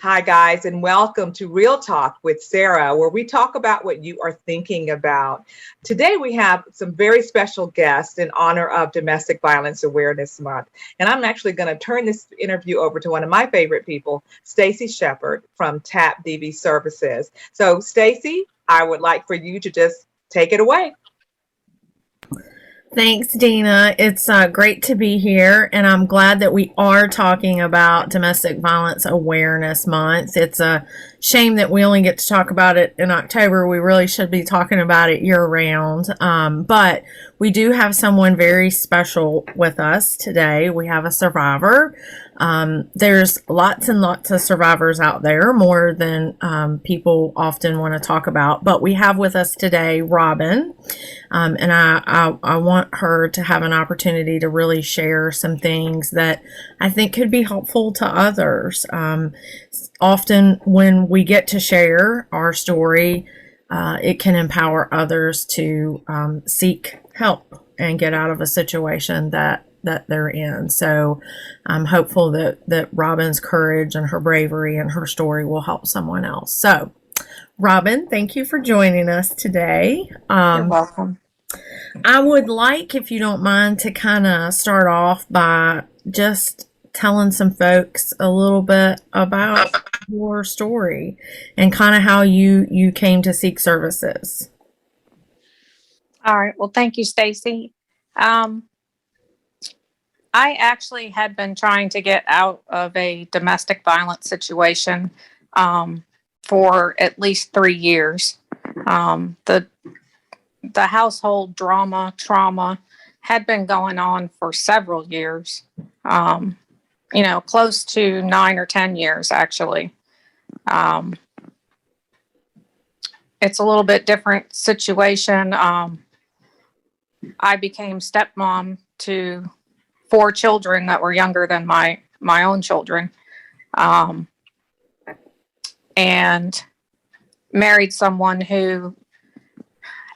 Hi, guys, and welcome to Real Talk with SARA, where we talk about what you are thinking about. Today, we have some very special guests in honor of Domestic Violence Awareness Month. And I'm actually going to turn this interview over to one of my favorite people, Stacey Sheppard from TAP DV Services. So, Stacey, I would like for you to just take it away. Thanks, Dina. It's great to be here, and I'm glad that we are talking about Domestic Violence Awareness Month. It's a shame that we only get to talk about it in October. We really should be talking about it year-round, but we do have someone very special with us today. We have a survivor. There's lots and lots of survivors out there, more than people often want to talk about, but we have with us today Robin. And I want her to have an opportunity to really share some things that I think could be helpful to others. Often when we get to share our story, it can empower others to seek help and get out of a situation that they're in. So I'm hopeful that Robin's courage and her bravery and her story will help someone else. So Robin, thank you for joining us today. You're welcome. I would like, if you don't mind, to kind of start off by just telling some folks a little bit about your story and kind of how you came to seek services. All right. Well, thank you, Stacey. I actually had been trying to get out of a domestic violence situation for at least 3 years. The household trauma had been going on for several years, close to 9 or 10 years, actually. It's a little bit different situation. I became stepmom to 4 children that were younger than my own children, and married someone who,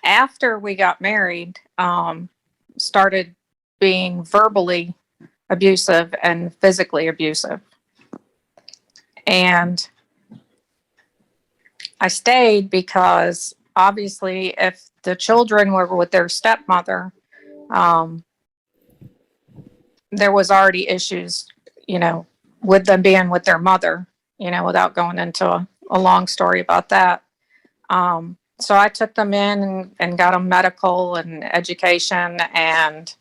after we got married, started being verbally abusive and physically abusive. And I stayed because obviously if the children were with their stepmother, there was already issues, with them being with their mother, without going into a long story about that. So I took them in and got them medical and education, and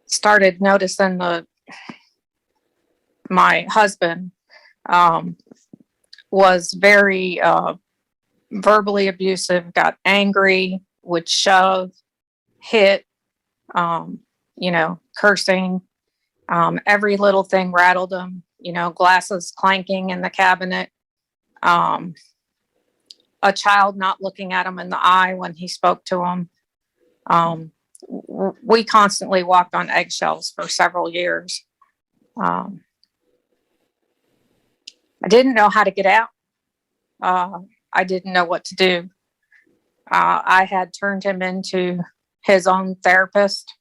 started noticing my husband was very verbally abusive, got angry, would shove, hit, cursing. Every little thing rattled him. Glasses clanking in the cabinet, a child not looking at him in the eye when he spoke to him. We constantly walked on eggshells for several years. I didn't know how to get out. I didn't know what to do. I had turned him into his own therapist.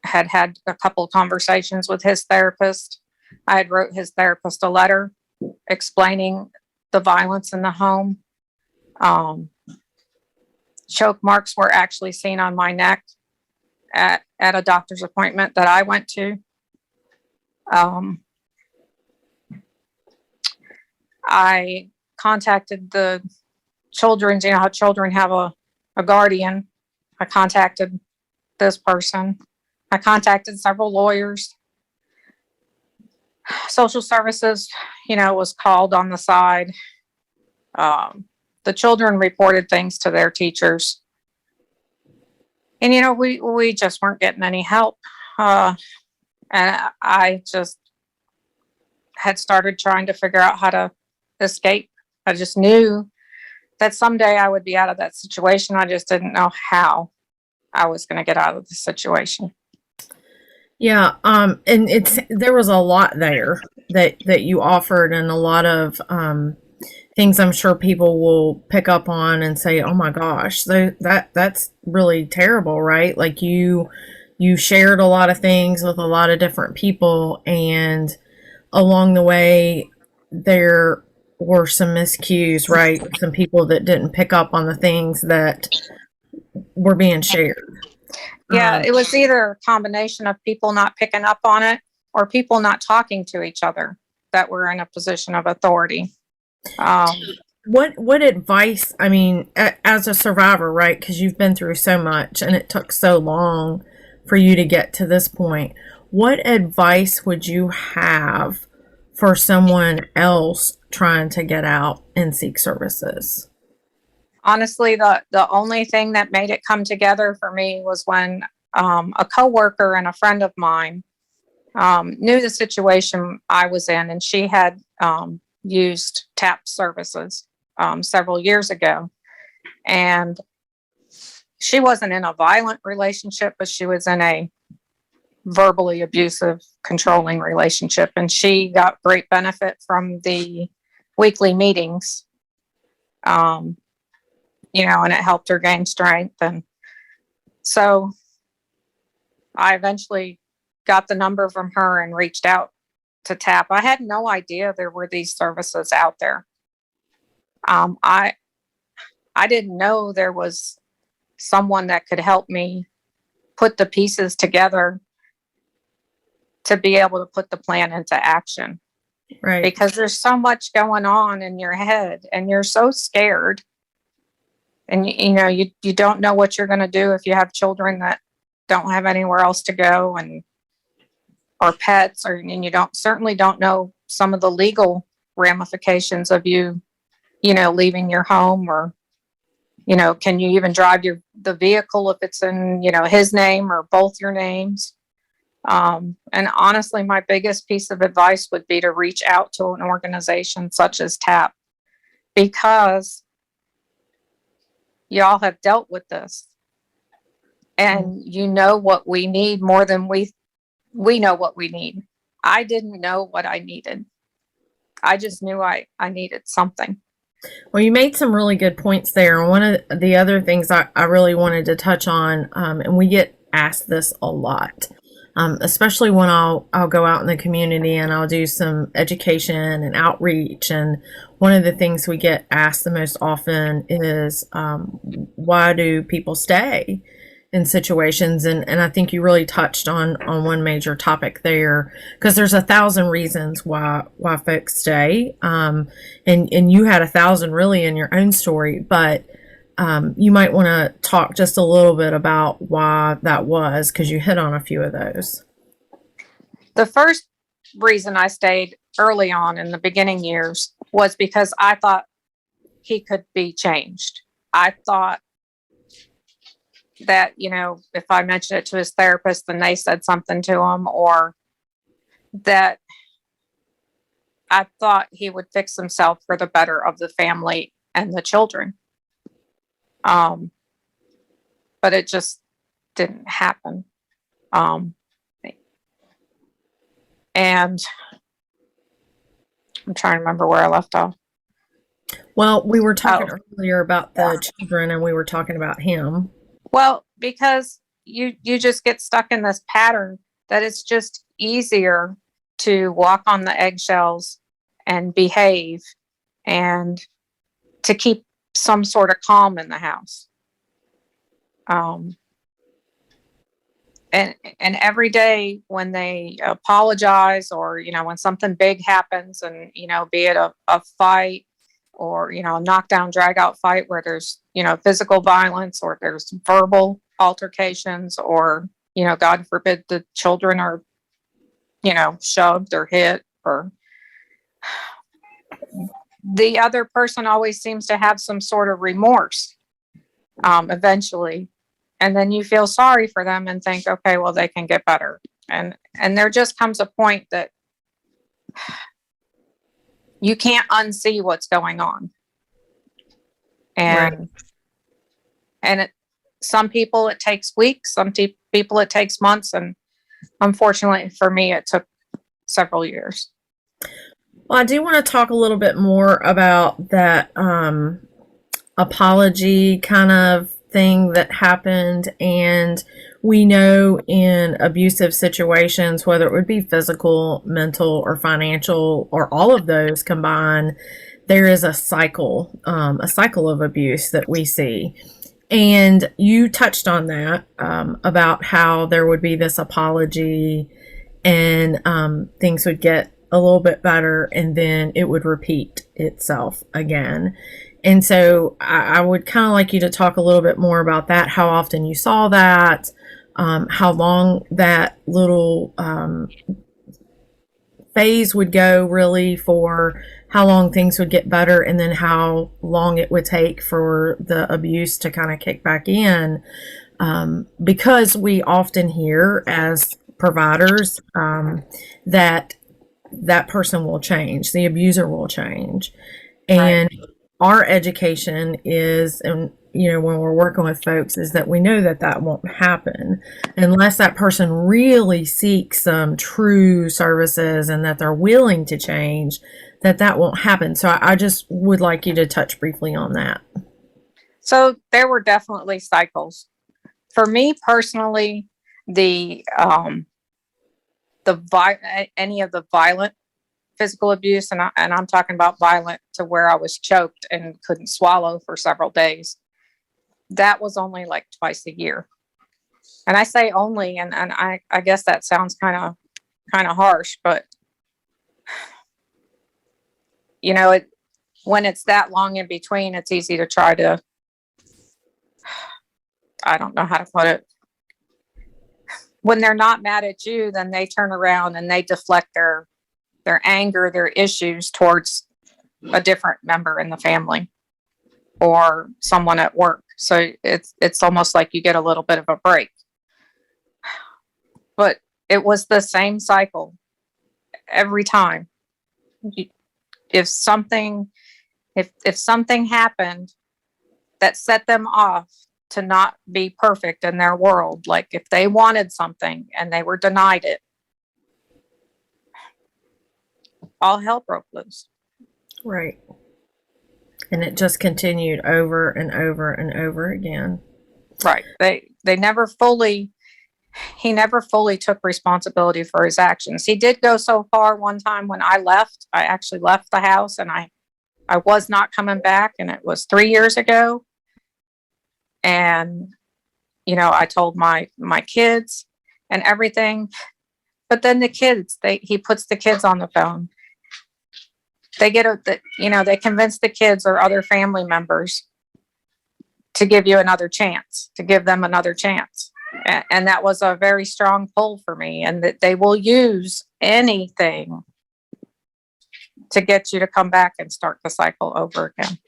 Had a couple of conversations with his therapist. I had wrote his therapist a letter explaining the violence in the home. Choke marks were actually seen on my neck at a doctor's appointment that I went to. I contacted the children's, how children have a guardian. I contacted this person. I contacted several lawyers. Social services, was called on the side. The children reported things to their teachers. And, we just weren't getting any help. And I just had started trying to figure out how to escape. I just knew that someday I would be out of that situation. I just didn't know how I was going to get out of the situation. Yeah, and there was a lot there that you offered, and a lot of things I'm sure people will pick up on and say, "Oh my gosh, that's really terrible," right? Like you shared a lot of things with a lot of different people, and along the way there were some miscues, right? Some people that didn't pick up on the things that were being shared. Yeah, it was either a combination of people not picking up on it or people not talking to each other that were in a position of authority. What advice, I mean, as a survivor, right? Because you've been through so much and it took so long for you to get to this point. What advice would you have for someone else trying to get out and seek services? Honestly, the only thing that made it come together for me was when a coworker and a friend of mine knew the situation I was in, and she had used TAP services several years ago. And she wasn't in a violent relationship, but she was in a verbally abusive, controlling relationship. And she got great benefit from the weekly meetings, and it helped her gain strength. And so I eventually got the number from her and reached out to TAP. I had no idea there were these services out there. I didn't know there was someone that could help me put the pieces together to be able to put the plan into action. Right. Because there's so much going on in your head and you're so scared. And you don't know what you're going to do if you have children that don't have anywhere else to go, or pets, and you certainly don't know some of the legal ramifications of you leaving your home, or can you even drive the vehicle if it's in his name or both your names. And honestly, my biggest piece of advice would be to reach out to an organization such as TAP, because y'all have dealt with this, and you know what we need more than we know what we need. I didn't know what I needed. I just knew I needed something. Well, you made some really good points there. And one of the other things I really wanted to touch on, and we get asked this a lot, especially when I'll go out in the community and I'll do some education and outreach. And one of the things we get asked the most often is, why do people stay in situations? And I think you really touched on one major topic there, because there's 1,000 reasons why folks stay. And you had 1,000 really in your own story, but you might want to talk just a little bit about why that was, because you hit on a few of those. The first reason I stayed early on in the beginning years was because I thought he could be changed. I thought that, if I mentioned it to his therapist, then they said something to him, or that I thought he would fix himself for the better of the family and the children. But it just didn't happen. And I'm trying to remember where I left off. Well, we were talking earlier about the children, and we were talking about him. Well, because you just get stuck in this pattern that it's just easier to walk on the eggshells and behave and to keep some sort of calm in the house. And every day when they apologize, or, when something big happens, and, be it a fight, or, a knockdown, drag out fight where there's, physical violence, or there's verbal altercations, or, God forbid, the children are, shoved or hit, or the other person always seems to have some sort of remorse eventually. And then you feel sorry for them and think, okay, well, they can get better. And there just comes a point that you can't unsee what's going on. And, right. Some people it takes weeks, some people it takes months. And unfortunately for me, it took several years. Well, I do want to talk a little bit more about that apology kind of thing that happened. And we know in abusive situations, whether it would be physical, mental, or financial, or all of those combined, there is a cycle of abuse that we see. And you touched on that about how there would be this apology and things would get a little bit better and then it would repeat itself again. And so I would kind of like you to talk a little bit more about that, how often you saw that, how long that little phase would go really for how long things would get better and then how long it would take for the abuse to kind of kick back in. Because we often hear as providers that that person will change, the abuser will change. And our education is, and when we're working with folks, is that we know that that won't happen unless that person really seeks some true services and that they're willing to change, that won't happen. So I just would like you to touch briefly on that. So there were definitely cycles. For me personally, any of the violent physical abuse, and I'm talking about violent to where I was choked and couldn't swallow for several days, that was only like twice a year. And I say only, and I guess that sounds kind of harsh, but when it's that long in between, it's easy to try to, I don't know how to put it. When they're not mad at you, then they turn around and they deflect their anger, their issues towards a different member in the family or someone at work. So it's almost like you get a little bit of a break. But it was the same cycle every time. If something happened that set them off to not be perfect in their world, like if they wanted something and they were denied it, all hell broke loose. Right. And it just continued over and over and over again. Right. He never fully took responsibility for his actions. He did go so far one time when I actually left the house and I was not coming back, and it was 3 years ago. And, I told my kids and everything, but then the kids, he puts the kids on the phone. They they convince the kids or other family members to give them another chance. And that was a very strong pull for me, and that they will use anything to get you to come back and start the cycle over again.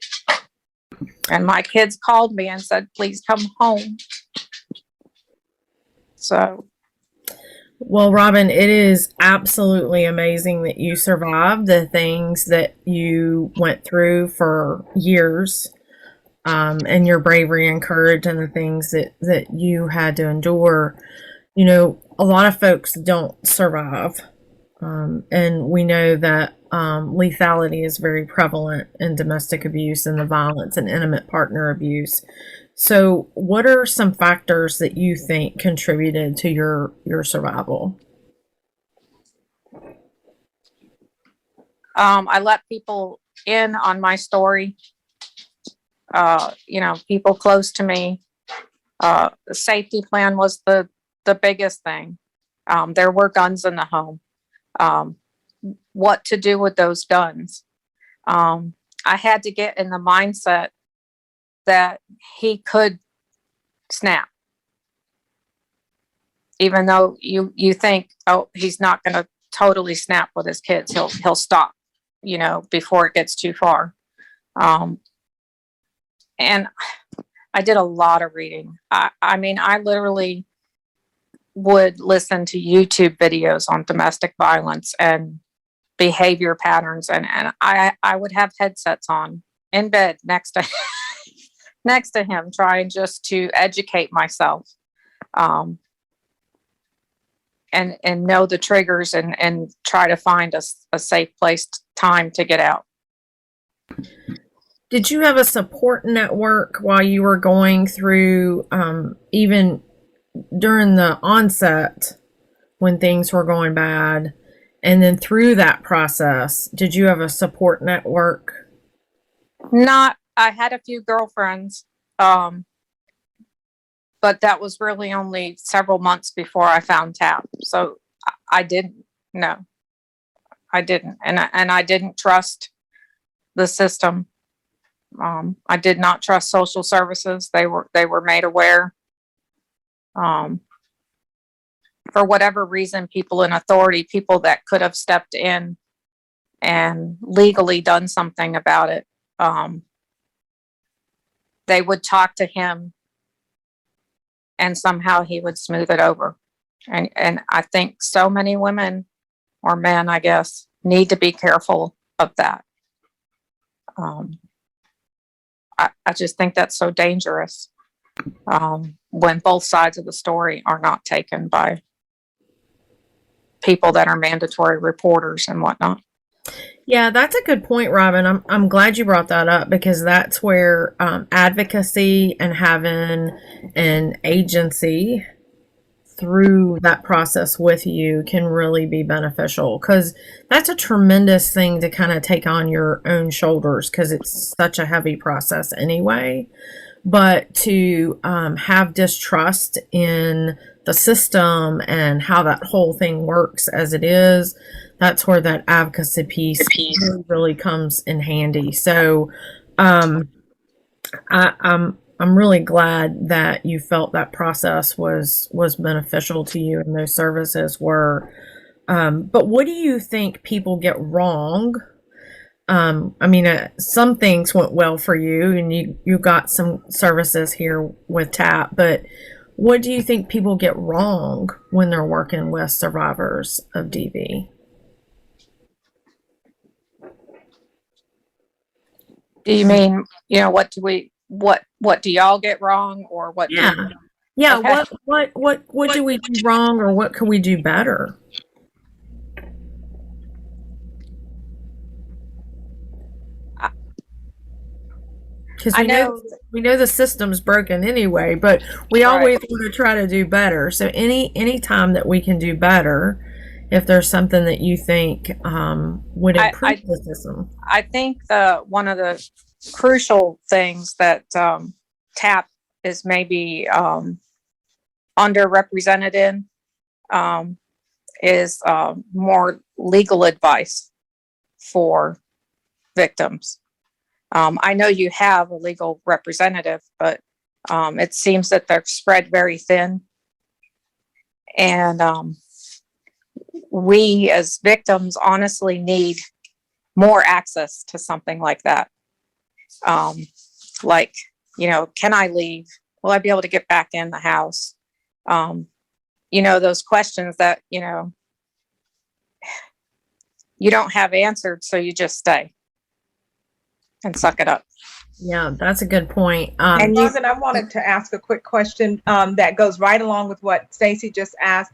And my kids called me and said, please come home. So. Well, Robin, it is absolutely amazing that you survived the things that you went through for years, and your bravery and courage and the things that you had to endure. A lot of folks don't survive. And we know that lethality is very prevalent in domestic abuse and the violence and intimate partner abuse. So what are some factors that you think contributed to your survival? I let people in on my story, people close to me. The safety plan was the biggest thing. There were guns in the home. What to do with those guns? I had to get in the mindset that he could snap. Even though you think, oh, he's not going to totally snap with his kids. He'll stop, before it gets too far. And I did a lot of reading. I literally would listen to YouTube videos on domestic violence and behavior patterns. And I would have headsets on in bed next to him, trying just to educate myself. And and know the triggers and try to find a safe place, time to get out. Did you have a support network while you were going through, even during the onset when things were going bad, and then through that process, did you have a support network? I had a few girlfriends, but that was really only several months before I found TAP. So I didn't. No, I didn't. And I didn't trust the system. I did not trust social services. They were made aware. For whatever reason, people in authority, people that could have stepped in and legally done something about it, they would talk to him and somehow he would smooth it over. And I think so many women or men, I guess, need to be careful of that. I just think that's so dangerous, when both sides of the story are not taken by people that are mandatory reporters and whatnot. Yeah, that's a good point, Robin. I'm glad you brought that up, because that's where advocacy and having an agency through that process with you can really be beneficial, because that's a tremendous thing to kind of take on your own shoulders, because it's such a heavy process anyway. But to have distrust in the system and how that whole thing works as it is, that's where that advocacy piece really comes in handy. So I'm really glad that you felt that process was beneficial to you and those services were. But what do you think people get wrong? I mean, some things went well for you, and you got some services here with TAP, but what do you think people get wrong when they're working with survivors of DV? Do you mean, what do y'all get wrong, or what? Yeah. Okay. What do we do wrong, or what can we do better? Because we know the system's broken anyway, but we always want to try to do better. So any time that we can do better, if there's something that you think would improve the system. I think one of the crucial things that TAP is maybe underrepresented in is more legal advice for victims. I know you have a legal representative, but it seems that they're spread very thin. And we as victims honestly need more access to something like that. Like, can I leave? Will I be able to get back in the house? Those questions that, you don't have answered, so you just stay and suck it up. Yeah, that's a good point. And Robin, I wanted to ask a quick question that goes right along with what Stacey just asked.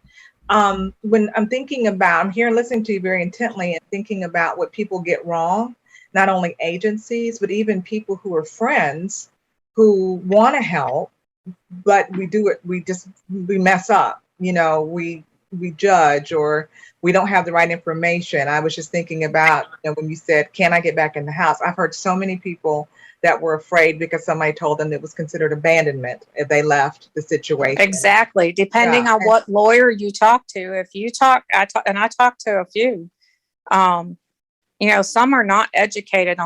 When I'm thinking about, I'm here listening to you very intently and thinking about what people get wrong, not only agencies, but even people who are friends who want to help, but we mess up, we judge, or we don't have the right information. I was just thinking about, when you said, can I get back in the house? I've heard so many people that were afraid because somebody told them it was considered abandonment if they left the situation. Exactly. Depending on what lawyer you talk to. If you talk, I talked to a few, some are not educated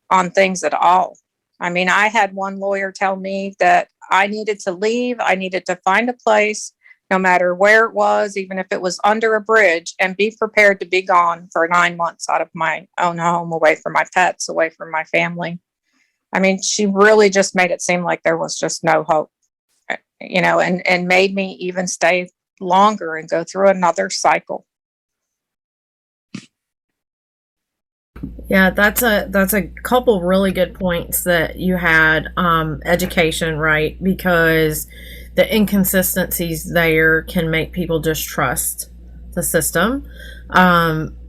on things at all. I mean, I had one lawyer tell me that I needed to leave. I needed to find a place, no matter where it was, even if it was under a bridge, and be prepared to be gone for 9 months out of my own home, away from my pets, away from my family. I mean, she really just made it seem like there was just no hope, and made me even stay longer and go through another cycle. Yeah, that's a couple really good points that you had. Education, right? Because the inconsistencies there can make people distrust the system.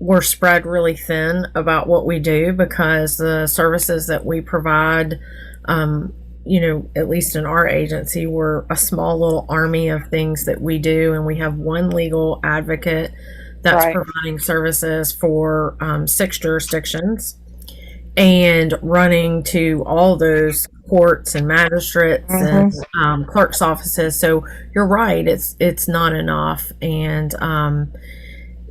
We're spread really thin about what we do because the services that we provide, at least in our agency, we're a small little army of things that we do, and we have one legal advocate that's Right. providing services for 6 jurisdictions and running to all those courts and magistrates and clerk's offices. So you're right, it's not enough, and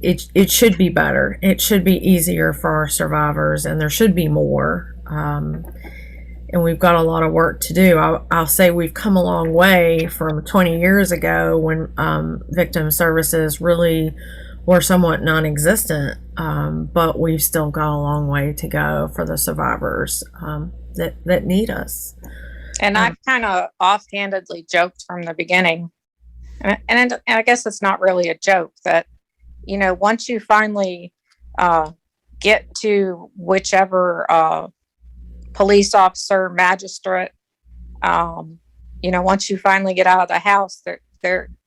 it should be better. It should be easier for our survivors, and there should be more. And we've got a lot of work to do. I'll say we've come a long way from 20 years ago when victim services really were somewhat non-existent, but we've still got a long way to go for the survivors that need us. And I've kind of offhandedly joked from the beginning, and I guess it's not really a joke, that, once you finally get to whichever police officer, magistrate, once you finally get out of the house,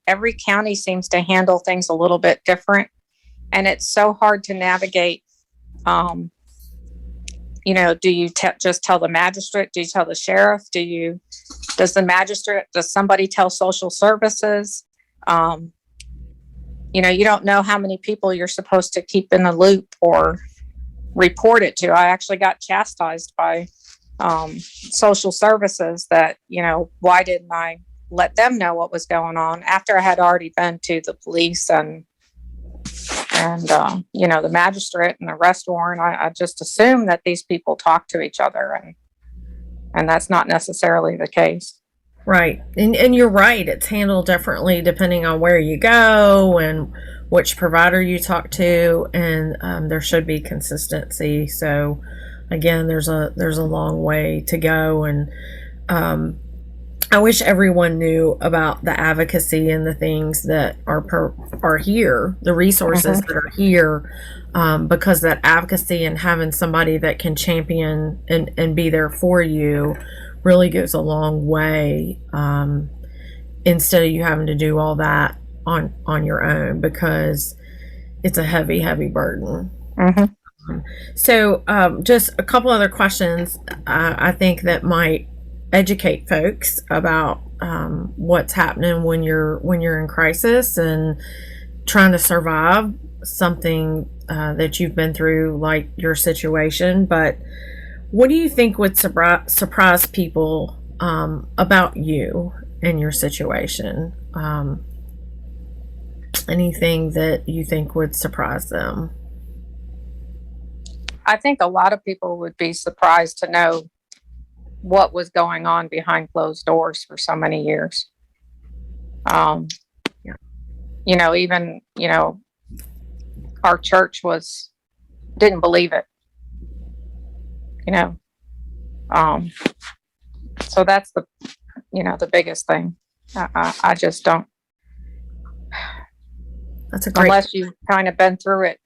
every county seems to handle things a little bit different. And it's so hard to navigate. Do you just tell the magistrate? Do you tell the sheriff? Does somebody tell social services? You don't know how many people you're supposed to keep in the loop or report it to. I actually got chastised by social services that, why didn't I let them know what was going on after I had already been to the police and the magistrate and the arrest warrant. I just assume that these people talk to each other, and that's not necessarily the case. Right. And you're right. It's handled differently depending on where you go and which provider you talk to. And there should be consistency. So again, there's a long way to go. And I wish everyone knew about the advocacy and the things that are here, the resources that are here, because that advocacy and having somebody that can champion and be there for you really goes a long way, instead of you having to do all that on your own, because it's a heavy burden. So just a couple other questions I think that might educate folks about what's happening when you're in crisis and trying to survive something that you've been through, like your situation. But what do you think would surprise people about you and your situation? Anything that you think would surprise them? I think a lot of people would be surprised to know what was going on behind closed doors for so many years. Even our church didn't believe it. So that's the biggest thing. I just don't. That's a great. Unless you've kind of been through it,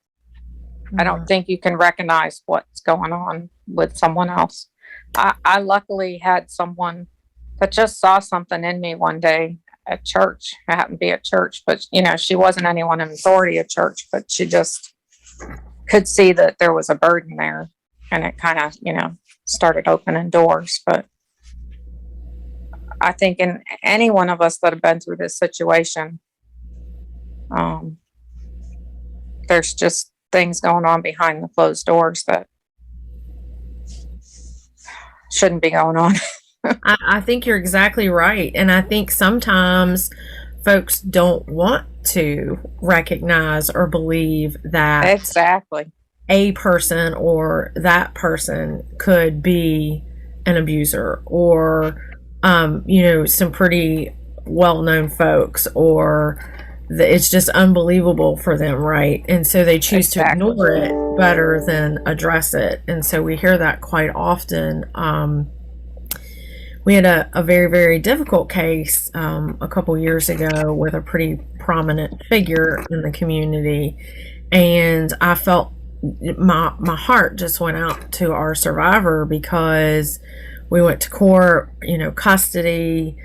I don't think you can recognize what's going on with someone else. I luckily had someone that just saw something in me one day at church. I happened to be at church, but she wasn't anyone in authority at church, but she just could see that there was a burden there, and it kind of, started opening doors. But I think in any one of us that have been through this situation, there's just things going on behind the closed doors that shouldn't be going on. I think you're exactly right. And I think sometimes folks don't want to recognize or believe that exactly a person or that person could be an abuser, or some pretty well-known folks, or it's just unbelievable for them, right? And so they choose to ignore it better than address it. And so we hear that quite often. We had a very, very difficult case a couple years ago with a pretty prominent figure in the community, and I felt my heart just went out to our survivor, because we went to court, custody,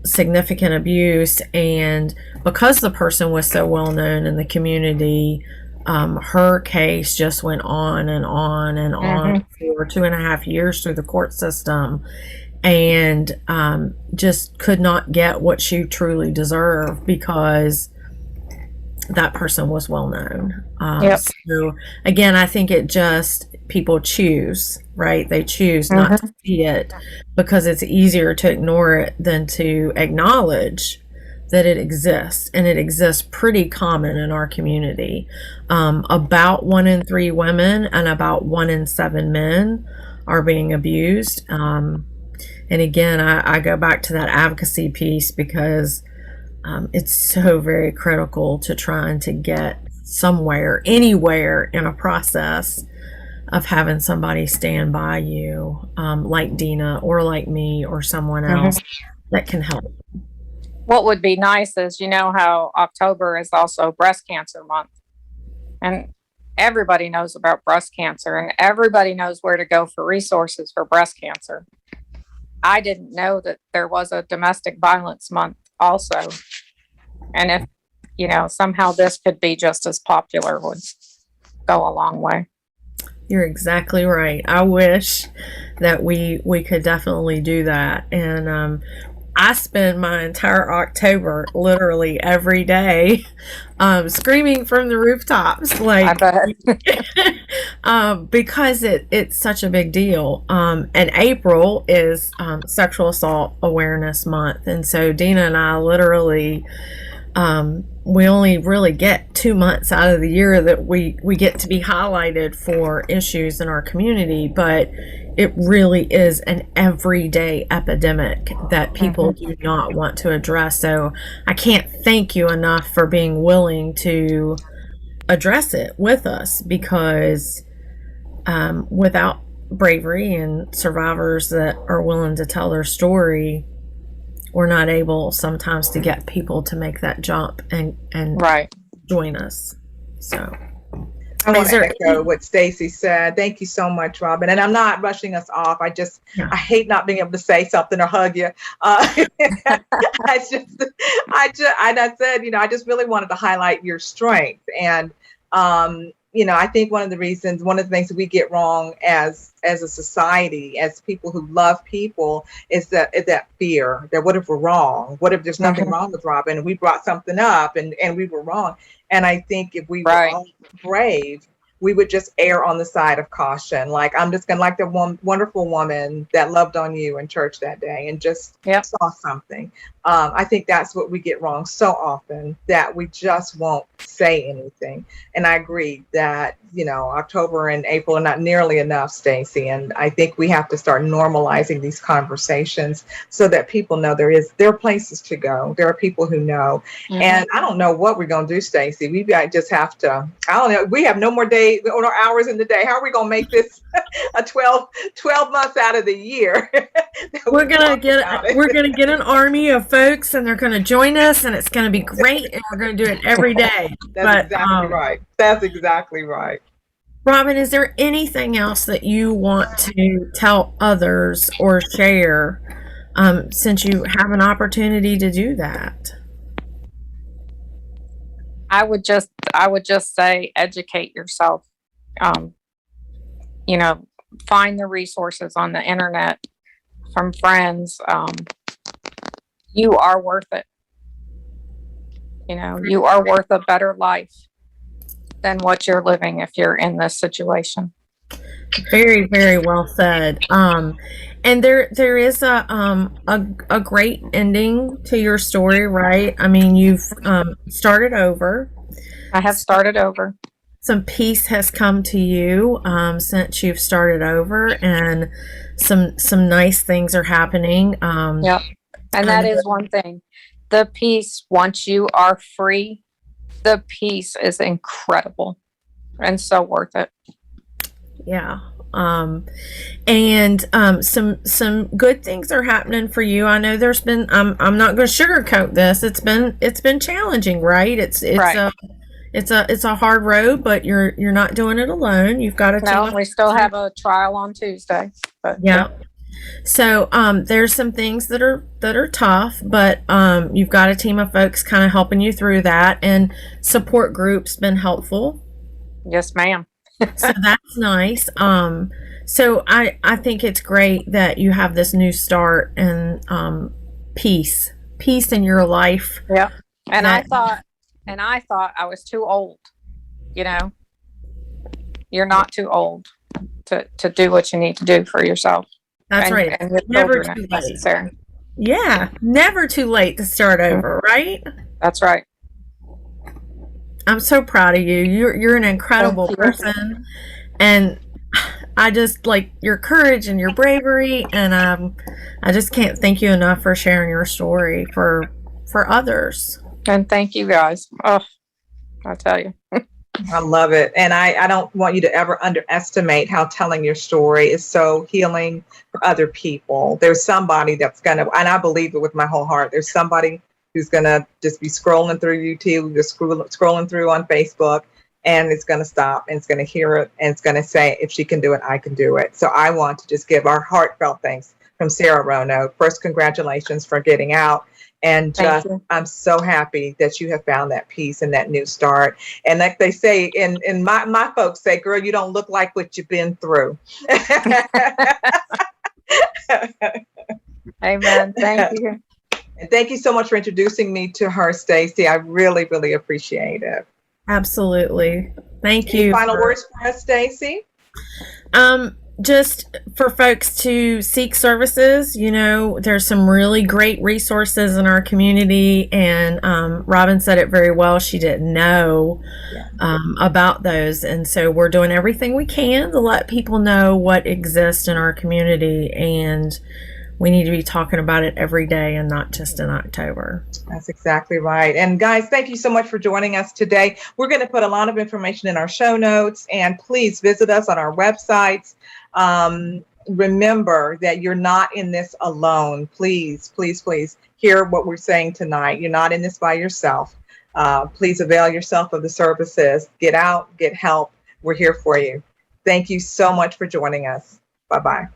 significant abuse, and because the person was so well known in the community, her case just went on and on and on for 2.5 years through the court system, and just could not get what she truly deserved because that person was well known. So again, I think it just, people choose, right? They choose not to see it because it's easier to ignore it than to acknowledge that it exists, and it exists pretty common in our community. About 1 in 3 women and about 1 in 7 men are being abused. And again, I go back to that advocacy piece because it's so very critical to trying to get somewhere, anywhere in a process of having somebody stand by you, like Dina or like me or someone else that can help. What would be nice is, you know how October is also breast cancer month, and everybody knows about breast cancer and everybody knows where to go for resources for breast cancer. I didn't know that there was a domestic violence month also. And if, you know, somehow this could be just as popular, would go a long way. You're exactly right. I wish that we could definitely do that. And I spend my entire October literally every day screaming from the rooftops, like, because it's such a big deal. And April is Sexual Assault Awareness Month. And so Dina and I literally, we only really get 2 months out of the year that we get to be highlighted for issues in our community, but it really is an everyday epidemic that people do not want to address. So I can't thank you enough for being willing to address it with us, because without bravery and survivors that are willing to tell their story, we're not able sometimes to get people to make that jump and join us. So I want to echo what Stacey said. Thank you so much, Robin. And I'm not rushing us off. I hate not being able to say something or hug you. I said, you know, I just really wanted to highlight your strength. And, you know, I think one of the things that we get wrong as a society, as people who love people, is that fear that what if we're wrong? What if there's nothing wrong with Robin and we brought something up and we were wrong? And I think if we were all brave, we would just err on the side of caution. Like, I'm just going to, like the wonderful woman that loved on you in church that day and just saw something. I think that's what we get wrong so often, that we just won't say anything. And I agree that, you know, October and April are not nearly enough, Stacey. And I think we have to start normalizing these conversations so that people know there are places to go. There are people who know. And I don't know what we're going to do, Stacey. We just have to, I don't know. We have no more days or hours in the day. How are we going to make this a 12 months out of the year? We're going to get an army of folks, and they're going to join us, and it's going to be great, and we're going to do it every day. That's exactly right. That's exactly right. Robin, is there anything else that you want to tell others or share, since you have an opportunity to do that? I would just say educate yourself. You know, find the resources on the internet from friends. You are worth it. You know, you are worth a better life than what you're living if you're in this situation. Very, very well said. And there is a great ending to your story, right? I mean, you've started over. I have started over. Some peace has come to you since you've started over, and some nice things are happening. Yep. And that is one thing. The peace, once you are free, the peace is incredible and so worth it. Yeah. And some good things are happening for you. I know there's been, I'm not going to sugarcoat this. It's been challenging, right? It's right. It's a hard road, but you're not doing it alone. You've got a team. No, we still have a trial on Tuesday, but yeah. So there's some things that are tough, but you've got a team of folks kind of helping you through that, and support groups been helpful. Yes, ma'am. So that's nice. So I think it's great that you have this new start and peace in your life. Yeah. And that- I thought I was too old. You know, you're not too old to do what you need to do for yourself. That's right. And your Never children too if late. necessary. Yeah, never too late to start over, right? That's right. I'm so proud of you. You're an incredible Thank you. person, and I just like your courage and your bravery, and I just can't thank you enough for sharing your story for others. And thank you guys. Oh, I tell you. I love it. And I don't want you to ever underestimate how telling your story is so healing for other people. There's somebody that's going to, and I believe it with my whole heart, there's somebody who's going to just be scrolling through YouTube, just scrolling through on Facebook, and it's going to stop and it's going to hear it and it's going to say, if she can do it, I can do it. So I want to just give our heartfelt thanks from SARA Roanoke. First, congratulations for getting out. And just, I'm so happy that you have found that peace and that new start. And like they say, and my folks say, girl, you don't look like what you've been through. Amen. Thank you. And thank you so much for introducing me to her, Stacey. I really, really appreciate it. Absolutely. Thank you. Any final words for us, Stacey? Just for folks to seek services, you know, there's some really great resources in our community, and Robin said it very well. She didn't know about those, and so we're doing everything we can to let people know what exists in our community, and we need to be talking about it every day and not just in October. That's exactly right. And guys, thank you so much for joining us today. We're going to put a lot of information in our show notes, and please visit us on our websites. Remember that you're not in this alone. Please, please, please hear what we're saying tonight. You're not in this by yourself. Please avail yourself of the services. Get out, get help. We're here for you. Thank you so much for joining us. Bye-bye.